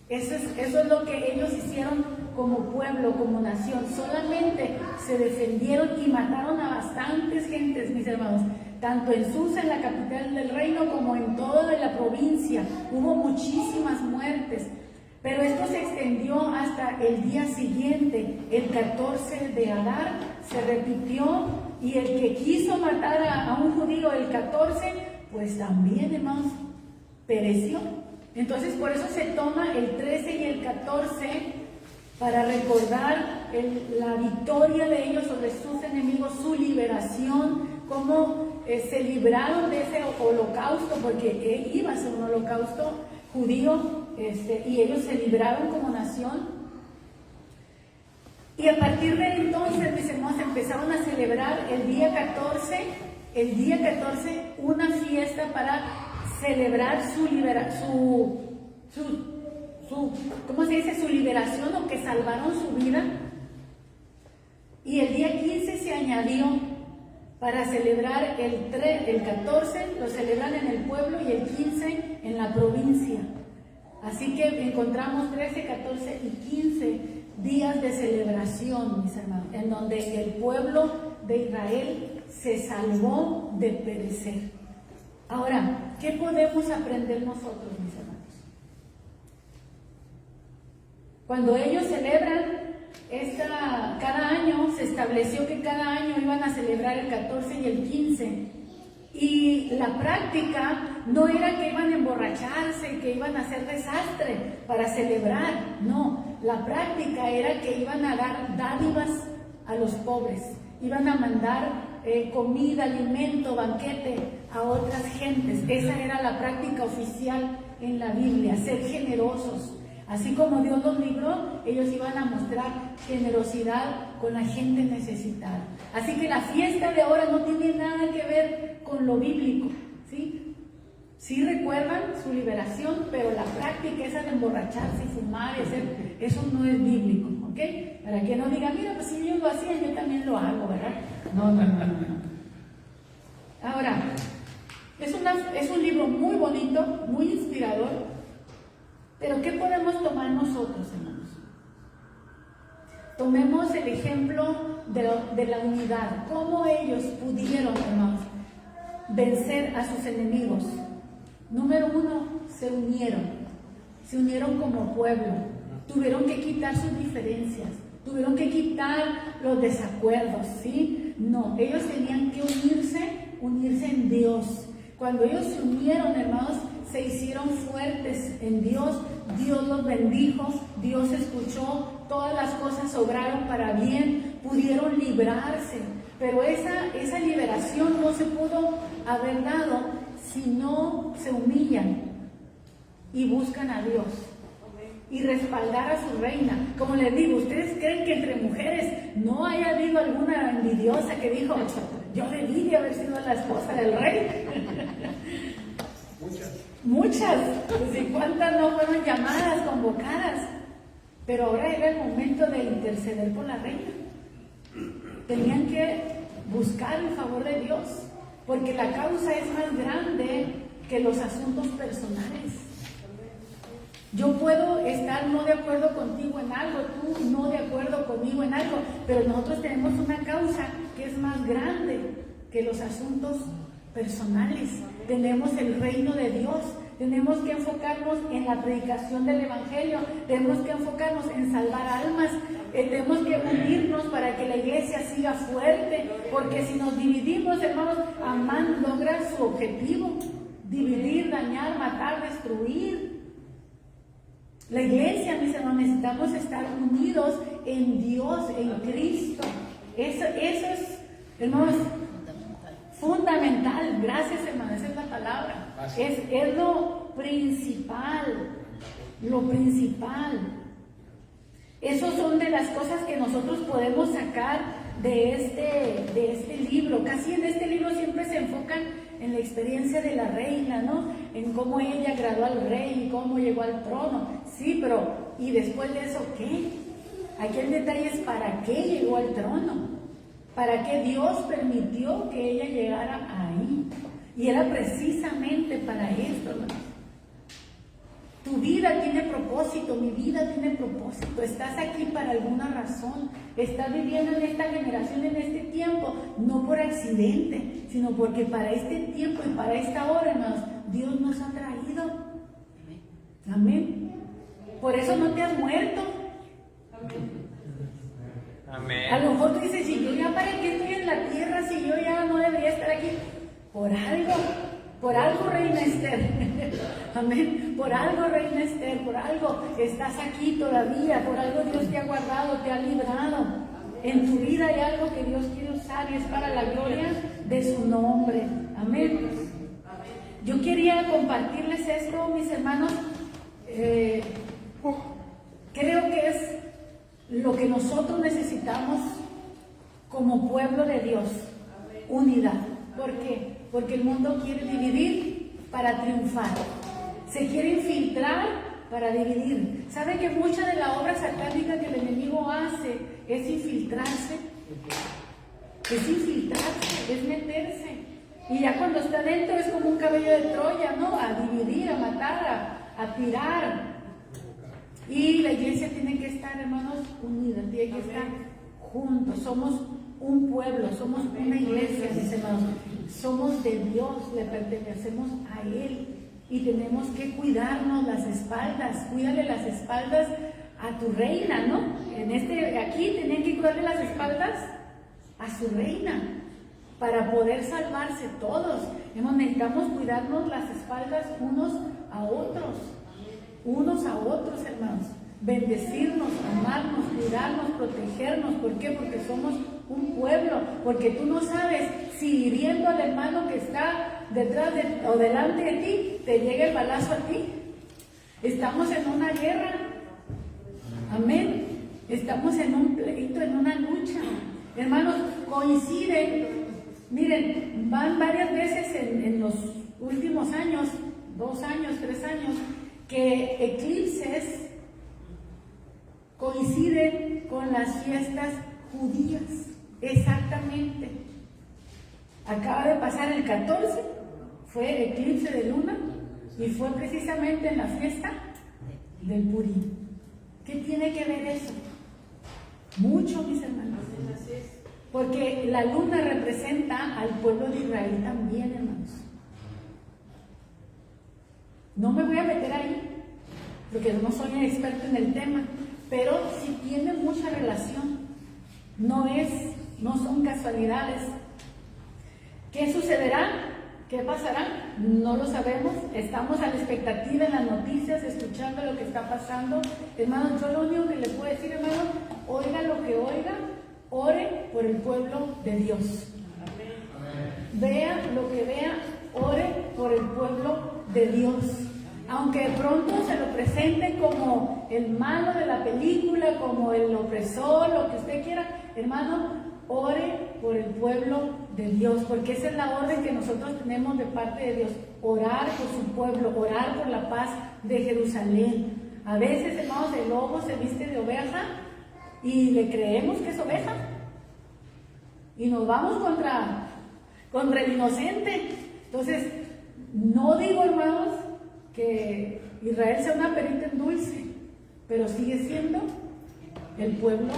Eso es lo que ellos hicieron como pueblo, como nación. Solamente se defendieron y mataron a bastantes gentes, mis hermanos. Tanto en Susa, en la capital del reino, como en toda la provincia. Hubo muchísimas muertes. Pero esto se extendió hasta el día siguiente, el 14 de Adar, se repitió, y el que quiso matar a un judío el 14, pues también, hermanos, pereció. Entonces por eso se toma el 13 y el 14 para recordar la victoria de ellos sobre sus enemigos, su liberación, cómo se libraron de ese holocausto, porque iba a ser un holocausto judío, y ellos se libraron como nación. Y a partir de entonces, mis hermanos, empezaron a celebrar el día 14, una fiesta para celebrar su liberación, o que salvaron su vida. Y el día 15 se añadió para celebrar el 14, lo celebran en el pueblo, y el 15 en la provincia. Así que encontramos 13, 14 y 15 días de celebración, mis hermanos, en donde el pueblo de Israel se salvó de perecer. Ahora, ¿qué podemos aprender nosotros, mis hermanos? Cuando ellos celebran cada año, se estableció que cada año iban a celebrar el 14 y el 15. Y la práctica no era que iban a emborracharse, que iban a hacer desastre para celebrar. No, la práctica era que iban a dar dádivas a los pobres. Iban a mandar comida, alimento, banquete a otras gentes. Esa era la práctica oficial en la Biblia, ser generosos. Así como Dios los libró, ellos iban a mostrar generosidad con la gente necesitada. Así que la fiesta de ahora no tiene nada que ver con lo bíblico, ¿sí? Sí recuerdan su liberación, pero la práctica esa de emborracharse y fumar, eso no es bíblico, ¿ok? Para que no digan, mira, pues si ellos lo hacían, yo también lo hago, ¿verdad? No. Ahora, es un libro muy bonito, muy inspirador. Pero ¿qué podemos tomar nosotros, hermanos? Tomemos el ejemplo de la unidad. ¿Cómo ellos pudieron, hermanos, vencer a sus enemigos? Número uno, se unieron como pueblo. Tuvieron que quitar sus diferencias. tuvieron que quitar los desacuerdos, ¿sí? No, ellos tenían que unirse en Dios. Cuando ellos se unieron, hermanos, se hicieron fuertes en Dios. Dios los bendijo, Dios escuchó, todas las cosas obraron para bien, pudieron librarse. Pero esa liberación no se pudo haber dado si no se humillan y buscan a Dios y respaldar a su reina. Como les digo, ¿ustedes creen que entre mujeres no haya habido alguna envidiosa que dijo, yo debí de haber sido la esposa del rey? Muchas. Pues, ¿y cuántas no fueron llamadas, convocadas? Pero ahora era el momento de interceder por la reina. Tenían que buscar el favor de Dios, porque la causa es más grande que los asuntos personales. Yo puedo estar no de acuerdo contigo en algo, tú no de acuerdo conmigo en algo, pero nosotros tenemos una causa que es más grande que los asuntos personales. Tenemos el reino de Dios. Tenemos que enfocarnos en la predicación del Evangelio, tenemos que enfocarnos en salvar almas, tenemos que unirnos para que la iglesia siga fuerte, porque si nos dividimos, hermanos, Amán logra su objetivo: dividir, dañar, matar, destruir. La iglesia, mis hermanos, necesitamos estar unidos en Dios, en Cristo. Eso es, hermanos, fundamental. Gracias, hermano, esa es la palabra. Es lo principal. Lo principal. Esas son de las cosas que nosotros podemos sacar de este libro. Casi en este libro siempre se enfocan en la experiencia de la reina, ¿no? En cómo ella agradó al rey y cómo llegó al trono. Sí, pero ¿y después de eso qué? Aquí el detalle es para qué llegó al trono. ¿Para qué Dios permitió que ella llegara ahí? Y era precisamente para esto, hermanos. Tu vida tiene propósito, mi vida tiene propósito. Estás aquí para alguna razón. Estás viviendo en esta generación, en este tiempo, no por accidente, sino porque para este tiempo y para esta hora, hermanos, Dios nos ha traído. Amén. Por eso no te has muerto. Amén. A lo mejor tú dices, si yo ya para qué estoy en la tierra, si yo ya no debería estar aquí. Por algo, reina Esther. Amén. Por algo, reina Esther, por algo estás aquí todavía, por algo Dios te ha guardado, te ha librado. En tu vida hay algo que Dios quiere usar y es para la gloria de su nombre. Amén. Yo quería compartirles esto, mis hermanos. Creo que es lo que nosotros necesitamos como pueblo de Dios: unidad. ¿Por qué? Porque el mundo quiere dividir para triunfar. Se quiere infiltrar para dividir. ¿Sabe que mucha de la obra satánica que el enemigo hace es infiltrarse? Es infiltrarse, es meterse. Y ya cuando está dentro es como un caballo de Troya, ¿no? A dividir, a matar, a tirar. Y la iglesia tiene que estar, hermanos, unida, tiene que estar juntos. Somos un pueblo, somos una iglesia, mis hermanos. Somos de Dios, le pertenecemos a Él. Y tenemos que cuidarnos las espaldas. Cuídale las espaldas a tu reina, ¿no? Aquí tenían que cuidarle las espaldas a su reina para poder salvarse todos. Necesitamos cuidarnos las espaldas unos a otros. Unos a otros, hermanos. Bendecirnos, amarnos, cuidarnos, protegernos. ¿Por qué? Porque somos un pueblo. Porque tú no sabes si hiriendo al hermano que está detrás o delante de ti, te llega el balazo a ti. Estamos en una guerra. Amén. Estamos en un pleito, en una lucha. Hermanos, coinciden. Miren, van varias veces en los últimos años, 2 años, 3 años, que eclipses coinciden con las fiestas judías. Exactamente. Acaba de pasar el 14, fue eclipse de luna y fue precisamente en la fiesta del Purim. ¿Qué tiene que ver eso? Mucho, mis hermanos. Porque la luna representa al pueblo de Israel también, hermanos. No me voy a meter ahí, porque no soy experto en el tema, pero sí tiene mucha relación. No son casualidades. ¿Qué sucederá? ¿Qué pasará? No lo sabemos. Estamos a la expectativa en las noticias, escuchando lo que está pasando. Hermanos, yo lo único que le puedo decir, hermano, oiga lo que oiga, ore por el pueblo de Dios. Vea lo que vea, ore por el pueblo de Dios. Aunque de pronto se lo presente como el malo de la película, como el opresor, lo que usted quiera, hermano, ore por el pueblo de Dios, porque esa es la orden que nosotros tenemos de parte de Dios: orar por su pueblo, orar por la paz de Jerusalén. A veces, hermanos, el lobo se viste de oveja y le creemos que es oveja y nos vamos contra el inocente. Entonces, no digo, hermanos, que Israel sea una perita en dulce, pero sigue siendo el pueblo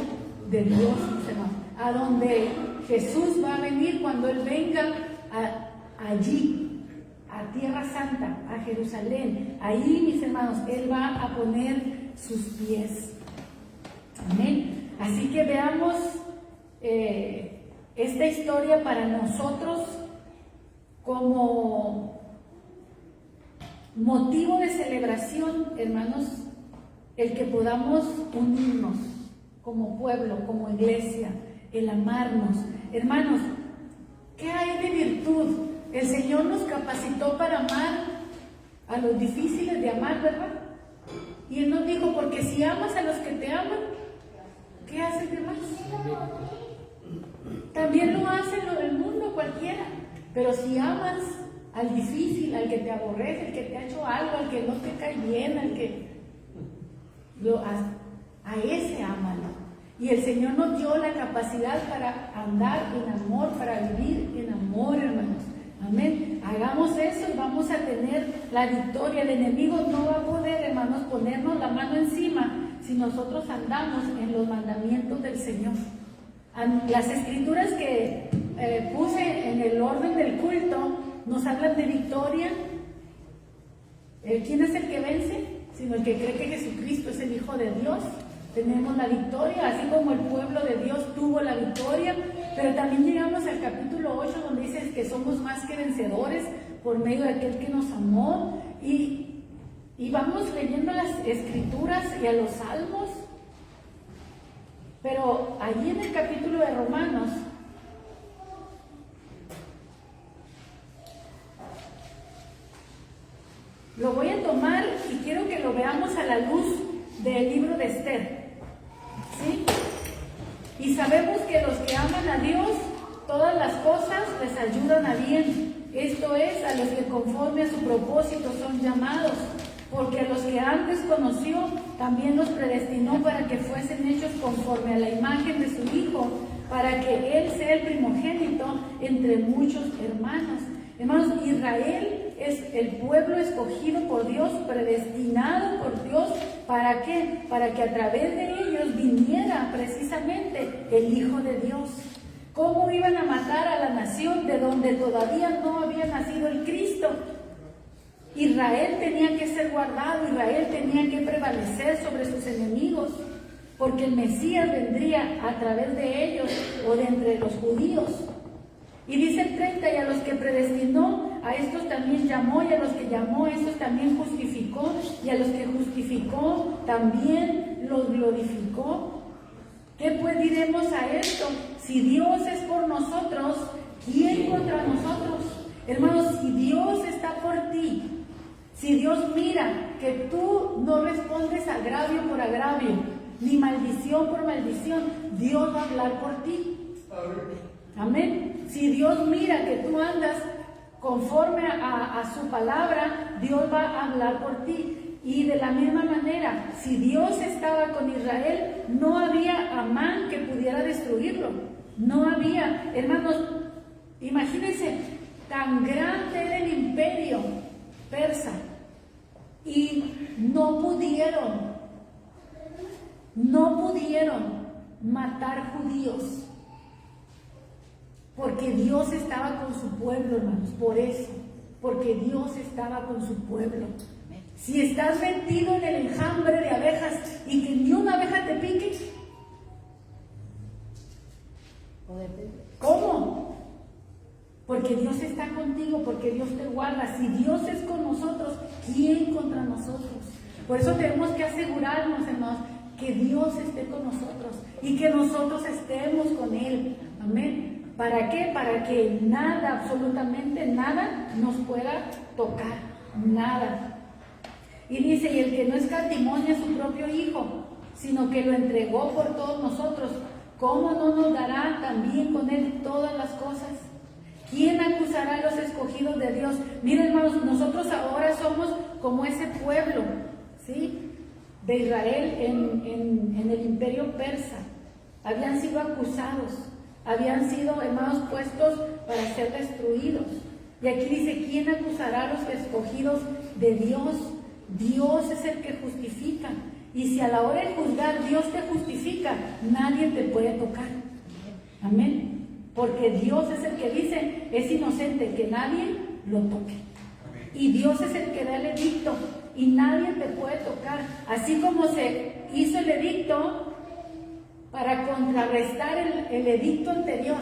de Dios, hermanos, a donde Jesús va a venir cuando Él venga allí, a Tierra Santa, a Jerusalén. Ahí, mis hermanos, Él va a poner sus pies. Amén. Así que veamos esta historia para nosotros como motivo de celebración, hermanos, el que podamos unirnos como pueblo, como iglesia, el amarnos. Hermanos, ¿qué hay de virtud? El Señor nos capacitó para amar a los difíciles de amar, ¿verdad? Y Él nos dijo, porque si amas a los que te aman, ¿qué haces de más? También lo hace lo del mundo cualquiera. Pero si amas al difícil, al que te aborrece, al que te ha hecho algo, al que no te cae bien, a ese ámalo. Y el Señor nos dio la capacidad para andar en amor, para vivir en amor, hermanos. Amén. Hagamos eso y vamos a tener la victoria. El enemigo no va a poder, hermanos, ponernos la mano encima si nosotros andamos en los mandamientos del Señor. Las escrituras que puse en el orden del culto nos hablan de victoria. ¿Quién es el que vence? Sino el que cree que Jesucristo es el Hijo de Dios. Tenemos la victoria, así como el pueblo de Dios tuvo la victoria. Pero también llegamos al capítulo 8, donde dice que somos más que vencedores por medio de aquel que nos amó. Y vamos leyendo las escrituras y a los salmos. Pero allí en el capítulo de Romanos, lo voy a tomar y quiero que lo veamos a la luz del libro de Esther. ¿Sí? Y sabemos que los que aman a Dios, todas las cosas les ayudan a bien. Esto es, a los que conforme a su propósito son llamados. Porque a los que antes conoció, también los predestinó para que fuesen hechos conforme a la imagen de su Hijo, para que Él sea el primogénito entre muchos hermanos. Hermanos, Israel es el pueblo escogido por Dios, predestinado por Dios. ¿Para qué? Para que a través de ellos viniera precisamente el Hijo de Dios. ¿Cómo iban a matar a la nación de donde todavía no había nacido el Cristo? Israel tenía que ser guardado, Israel tenía que prevalecer sobre sus enemigos, porque el Mesías vendría a través de ellos o de entre los judíos. Y dice el 30, y a los que predestinó, a estos también llamó, y a los que llamó, a estos también justificó, y a los que justificó, también los glorificó. ¿Qué pues diremos a esto? Si Dios es por nosotros, ¿quién contra nosotros? Hermanos, si Dios está por ti, si Dios mira que tú no respondes agravio por agravio, ni maldición por maldición, Dios va a hablar por ti. Amén. Si Dios mira que tú andas conforme a su palabra, Dios va a hablar por ti. Y de la misma manera, si Dios estaba con Israel, no había Amán que pudiera destruirlo. No había. Hermanos, imagínense, tan grande era el imperio persa y no pudieron matar judíos, porque Dios estaba con su pueblo, hermanos. Por eso, porque Dios estaba con su pueblo. Si estás metido en el enjambre de abejas y que ni una abeja te pique, ¿cómo? Porque Dios está contigo, porque Dios te guarda. Si Dios es con nosotros, ¿quién contra nosotros? Por eso tenemos que asegurarnos, hermanos, que Dios esté con nosotros y que nosotros estemos con Él. Amén. ¿Para qué? Para que nada, absolutamente nada, nos pueda tocar. Nada. Y dice, y el que no escatimonia a su propio Hijo, sino que lo entregó por todos nosotros, ¿cómo no nos dará también con Él todas las cosas? ¿Quién acusará a los escogidos de Dios? Miren, hermanos, nosotros ahora somos como ese pueblo, ¿sí?, de Israel en el imperio persa. Habían sido acusados, habían sido, hermanos, puestos para ser destruidos. Y aquí dice, ¿quién acusará a los escogidos de Dios? Dios es el que justifica. Y si a la hora de juzgar Dios te justifica, nadie te puede tocar. Amén. Porque Dios es el que dice, es inocente, que nadie lo toque. Y Dios es el que da el edicto y nadie te puede tocar. Así como se hizo el edicto para contrarrestar el edicto anterior.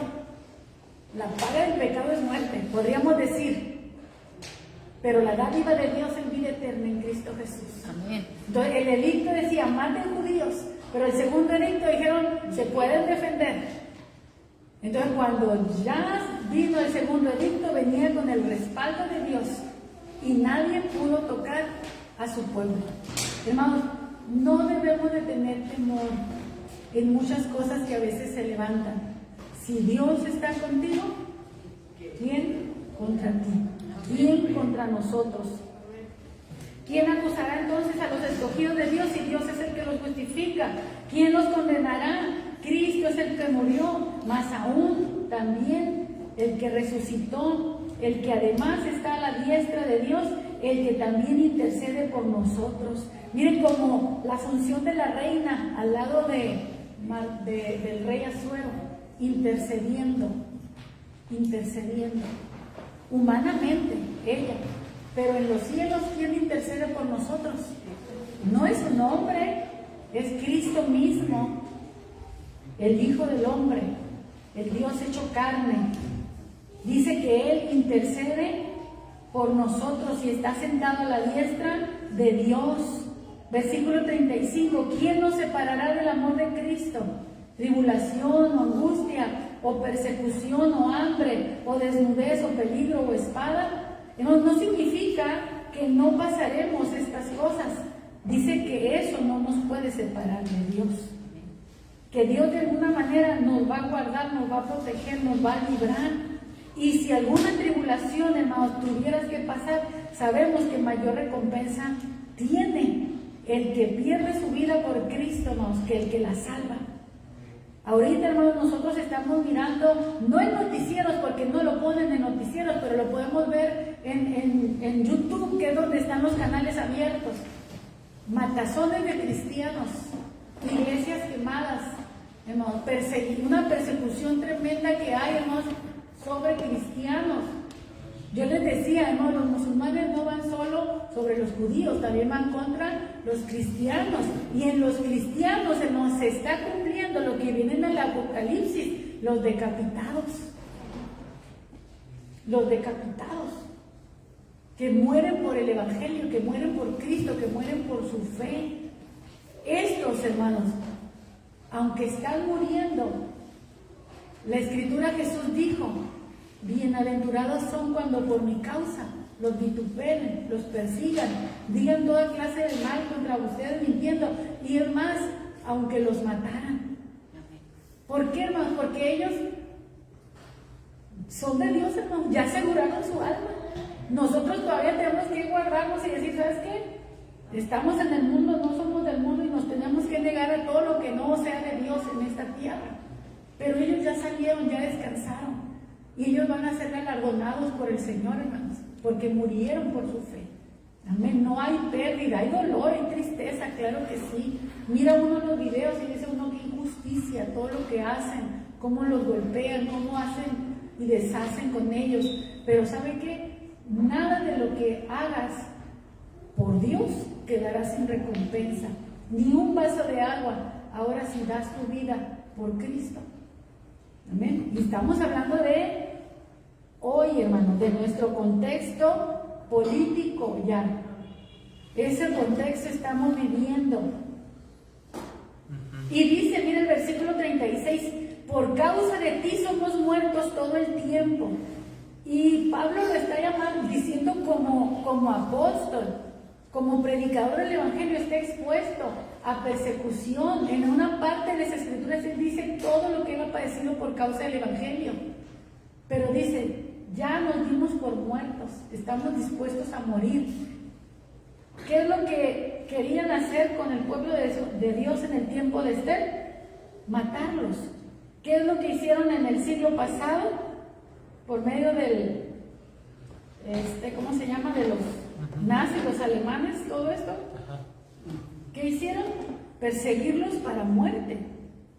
La paga del pecado es muerte, podríamos decir. Pero la dádiva de Dios es vida eterna en Cristo Jesús. Amén. Entonces el edicto decía, maten judíos. Pero el segundo edicto dijeron, se pueden defender. Entonces cuando ya vino el segundo edicto, venía con el respaldo de Dios. Y nadie pudo tocar a su pueblo. Hermanos, no debemos de tener temor en muchas cosas que a veces se levantan. Si Dios está contigo, ¿quién contra ti? ¿Quién contra nosotros? ¿Quién acusará entonces a los escogidos de Dios si Dios es el que los justifica? ¿Quién los condenará? Cristo es el que murió, más aún también el que resucitó, el que además está a la diestra de Dios, el que también intercede por nosotros. Miren como la función de la reina al lado del rey Asuero, intercediendo, humanamente ella, pero en los cielos, ¿quién intercede por nosotros? No es un hombre, es Cristo mismo, el Hijo del Hombre, el Dios hecho carne. Dice que Él intercede por nosotros y está sentado a la diestra de Dios. Versículo 35, ¿quién nos separará del amor de Cristo? Tribulación o angustia, o persecución o hambre, o desnudez o peligro o espada. No significa que no pasaremos estas cosas. Dice que eso no nos puede separar de Dios. Que Dios de alguna manera nos va a guardar, nos va a proteger, nos va a librar. Y si alguna tribulación, hermanos, tuvieras que pasar, sabemos que mayor recompensa tiene el que pierde su vida por Cristo, hermanos, que el que la salva. Ahorita, hermanos, nosotros estamos mirando, no en noticieros, porque no lo ponen en noticieros, pero lo podemos ver en YouTube, que es donde están los canales abiertos. Matazones de cristianos, iglesias quemadas, hermanos, una persecución tremenda que hay, hermanos, sobre cristianos. Yo les decía, hermanos, los musulmanes no van solo sobre los judíos, también van contra los cristianos. Y en los cristianos, hermanos, se está cumpliendo lo que viene en el Apocalipsis, los decapitados. Los decapitados, que mueren por el Evangelio, que mueren por Cristo, que mueren por su fe. Estos, hermanos, aunque están muriendo, la Escritura, Jesús dijo, bienaventurados son cuando por mi causa los vituperen, los persigan, digan toda clase de mal contra ustedes mintiendo, y es más, aunque los mataran. ¿Por qué, hermanos? Porque ellos son de Dios, hermanos, ya aseguraron su alma. Nosotros todavía tenemos que guardarnos y decir, ¿sabes qué? Estamos en el mundo, no somos del mundo y nos tenemos que negar a todo lo que no sea de Dios en esta tierra. Pero ellos ya salieron, ya descansaron. Y ellos van a ser galardonados por el Señor, hermanos, porque murieron por su fe. Amén. No hay pérdida, hay dolor, hay tristeza, claro que sí. Mira uno los videos y dice uno, qué injusticia, todo lo que hacen, cómo los golpean, cómo hacen y deshacen con ellos. Pero ¿sabe qué? Nada de lo que hagas por Dios quedarás sin recompensa. Ni un vaso de agua, ahora si das tu vida por Cristo. Amén. Y estamos hablando de hoy, hermanos, de nuestro contexto político ya. Ese contexto estamos viviendo. Y dice, mira el versículo 36, por causa de ti somos muertos todo el tiempo. Y Pablo lo está llamando, diciendo como apóstol, como predicador del Evangelio, está expuesto a persecución. En una parte de las Escrituras él dice todo lo que él ha padecido por causa del Evangelio. Pero dice, ya nos dimos por muertos, estamos dispuestos a morir. ¿Qué es lo que querían hacer con el pueblo de Dios en el tiempo de Esther? Matarlos. ¿Qué es lo que hicieron en el siglo pasado? Por medio del, ¿cómo se llama? De los nazis, los alemanes, todo esto. ¿Qué hicieron? Perseguirlos para muerte,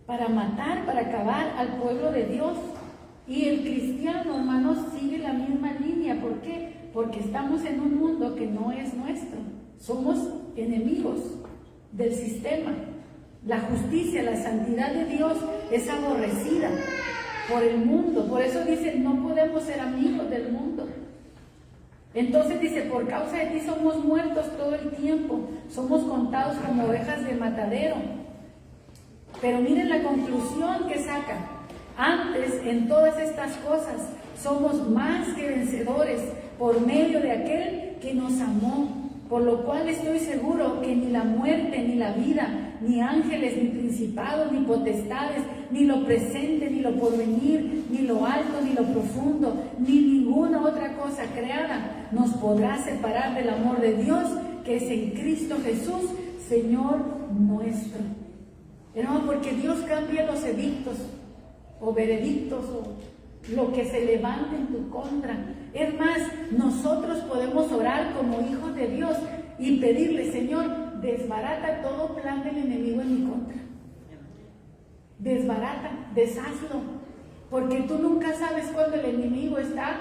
para matar, para acabar al pueblo de Dios. Y el cristiano, hermanos, sigue la misma línea. ¿Por qué? Porque estamos en un mundo que no es nuestro. Somos enemigos del sistema. La justicia, la santidad de Dios es aborrecida por el mundo. Por eso dice, no podemos ser amigos del mundo. Entonces dice, por causa de ti somos muertos todo el tiempo. Somos contados como ovejas de matadero. Pero miren la conclusión que saca. Antes, en todas estas cosas, somos más que vencedores por medio de aquel que nos amó. Por lo cual estoy seguro que ni la muerte, ni la vida, ni ángeles, ni principados, ni potestades, ni lo presente, ni lo porvenir, ni lo alto, ni lo profundo, ni ninguna otra cosa creada nos podrá separar del amor de Dios que es en Cristo Jesús, Señor nuestro. Hermano, porque Dios cambia los edictos o veredictos o lo que se levante en tu contra. Es más, nosotros podemos orar como hijos de Dios y pedirle, Señor, desbarata todo plan del enemigo en mi contra. Desbarata, deshazlo, porque tú nunca sabes cuándo el enemigo está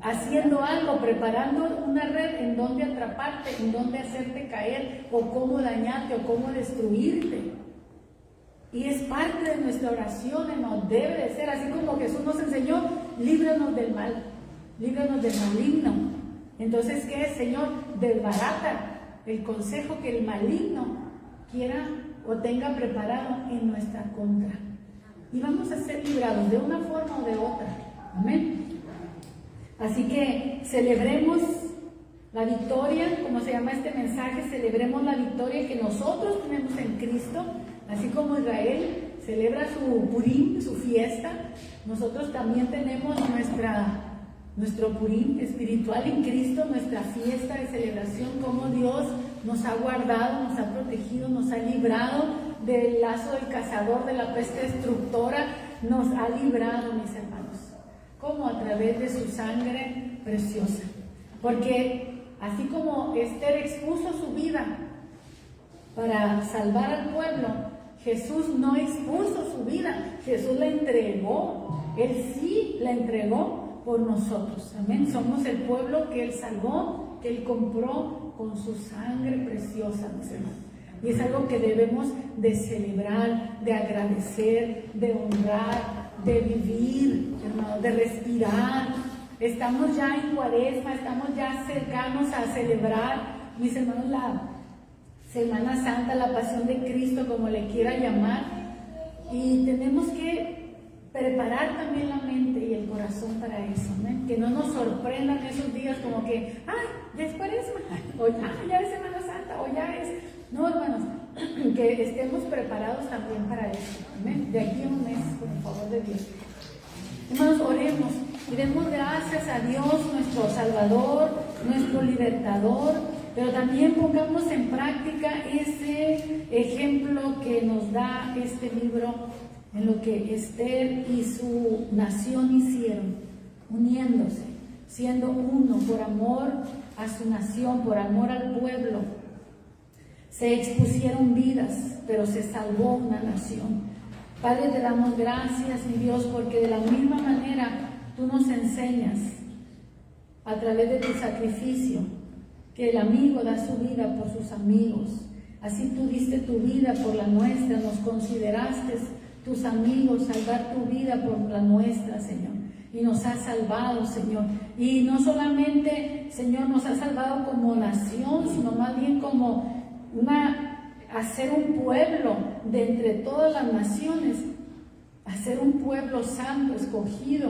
haciendo algo, preparando una red en donde atraparte, en donde hacerte caer, o cómo dañarte, o cómo destruirte. Y es parte de nuestra oración, nos debe de ser, así como Jesús nos enseñó, líbranos del mal, líbranos del maligno. Entonces, ¿qué es, Señor? Desbarata el consejo que el maligno quiera o tenga preparado en nuestra contra. Y vamos a ser librados de una forma o de otra. Amén. Así que celebremos la victoria, como se llama este mensaje, celebremos la victoria que nosotros tenemos en Cristo. Así como Israel celebra su Purim, su fiesta, nosotros también tenemos nuestro Purim espiritual en Cristo, nuestra fiesta de celebración, como Dios nos ha guardado, nos ha protegido, nos ha librado del lazo del cazador, de la peste destructora, nos ha librado, mis hermanos, como a través de su sangre preciosa. Porque así como Esther expuso su vida para salvar al pueblo, Jesús no expuso su vida, Jesús la entregó, Él sí la entregó por nosotros, amén. Somos el pueblo que Él salvó, que Él compró con su sangre preciosa, mis hermanos. Y es algo que debemos de celebrar, de agradecer, de honrar, de vivir, hermanos, de respirar. Estamos ya en Cuaresma, estamos ya cercanos a celebrar, mis hermanos, la Semana Santa, la Pasión de Cristo, como le quiera llamar, y tenemos que preparar también la mente y el corazón para eso, ¿no? Que no nos sorprendan esos días como que, ya es Cuaresma, o ya es Semana Santa, o ya es... No, hermanos, que estemos preparados también para eso, ¿no? De aquí a un mes, con el favor de Dios. Hermanos, oremos y demos gracias a Dios, nuestro Salvador, nuestro Libertador, pero también pongamos en práctica ese ejemplo que nos da este libro en lo que Esther y su nación hicieron, uniéndose, siendo uno por amor a su nación, por amor al pueblo. Se expusieron vidas, pero se salvó una nación. Padre, te damos gracias, mi Dios, porque de la misma manera tú nos enseñas a través de tu sacrificio que el amigo da su vida por sus amigos. Así tú diste tu vida por la nuestra, nos consideraste tus amigos al dar tu vida por la nuestra, Señor. Y nos has salvado, Señor. Y no solamente, Señor, nos has salvado como nación, sino más bien como hacer un pueblo de entre todas las naciones, hacer un pueblo santo, escogido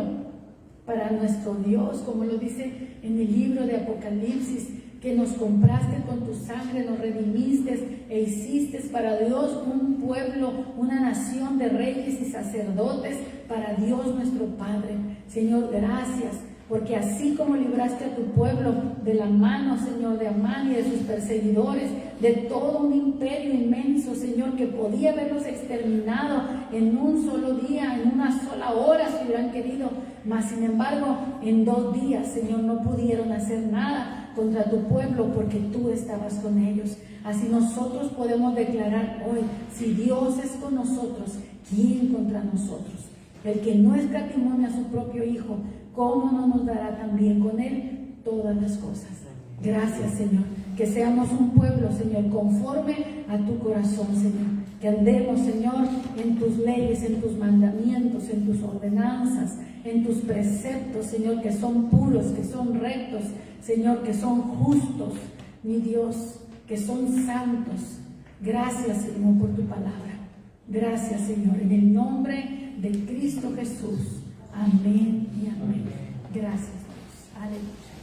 para nuestro Dios, como lo dice en el libro de Apocalipsis, que nos compraste con tu sangre, nos redimiste e hiciste para Dios un pueblo, una nación de reyes y sacerdotes para Dios nuestro Padre. Señor, gracias, porque así como libraste a tu pueblo de la mano, Señor, de Amán y de sus perseguidores, de todo un imperio inmenso, Señor, que podía haberlos exterminado en un solo día, en una sola hora, si hubieran querido, mas sin embargo, en 2 días, Señor, no pudieron hacer nada contra tu pueblo porque tú estabas con ellos. Así nosotros podemos declarar hoy, si Dios es con nosotros, ¿quién contra nosotros? El que no escatimó a su propio Hijo, ¿cómo no nos dará también con Él todas las cosas? Gracias, Señor. Que seamos un pueblo, Señor, conforme a tu corazón, Señor. Que andemos, Señor, en tus leyes, en tus mandamientos, en tus ordenanzas, en tus preceptos, Señor, que son puros, que son rectos, Señor, que son justos, mi Dios, que son santos. Gracias, Señor, por tu palabra. Gracias, Señor, en el nombre de Cristo Jesús. Amén y amén. Gracias, Dios. Aleluya.